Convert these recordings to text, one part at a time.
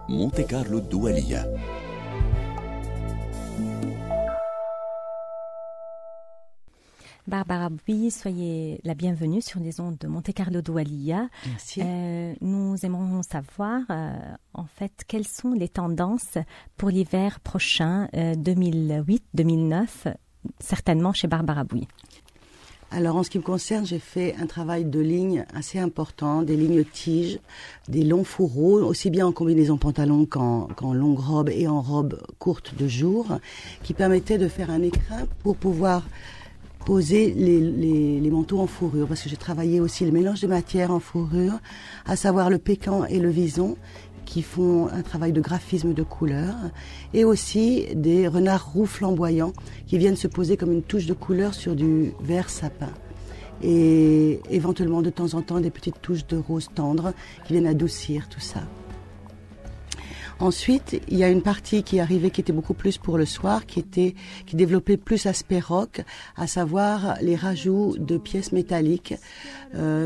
مونte كارلو الدولية. Barbara Bouy, soyez la bienvenue sur les ondes de Monte Carlo Doualiya. Merci. Nous aimerons savoir, en fait, quelles sont les tendances pour l'hiver prochain 2008-2009, certainement chez Barbara Bouy. Alors, en ce qui me concerne, j'ai fait un travail de lignes assez important, des lignes tiges, des longs fourreaux, aussi bien en combinaison pantalon qu'en longue robe et en robe courte de jour, qui permettaient de faire un écrin pour pouvoir poser les manteaux en fourrure, parce que j'ai travaillé aussi le mélange de matières en fourrure, à savoir le pécan et le vison, qui font un travail de graphisme de couleur, et aussi des renards roux flamboyants qui viennent se poser comme une touche de couleur sur du vert sapin. Et éventuellement de temps en temps des petites touches de rose tendre qui viennent adoucir tout ça. Ensuite, il y a une partie qui arrivait qui était beaucoup plus pour le soir, qui développait plus aspect rock, à savoir les rajouts de pièces métalliques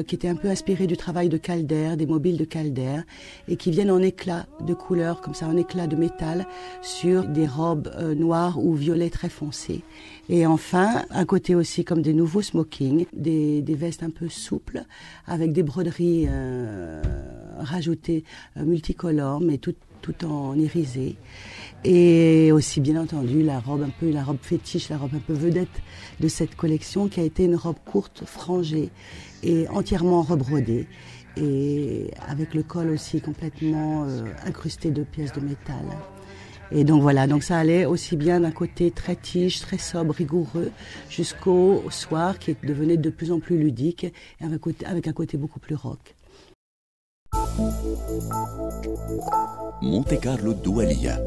qui étaient un peu inspirées du travail de Calder, des mobiles de Calder, et qui viennent en éclats de couleurs, comme ça, en éclats de métal, sur des robes noires ou violets très foncés. Et enfin, à côté aussi comme des nouveaux smokings, des vestes un peu souples, avec des broderies rajoutées multicolores, mais tout en irisé, et aussi bien entendu la robe fétiche, la robe un peu vedette de cette collection, qui a été une robe courte frangée et entièrement rebrodée, et avec le col aussi complètement incrusté de pièces de métal. Et donc voilà, donc ça allait aussi bien d'un côté très tige, très sobre, rigoureux, jusqu'au soir qui devenait de plus en plus ludique, et avec un côté beaucoup plus rock. مونte كارلو الدولية.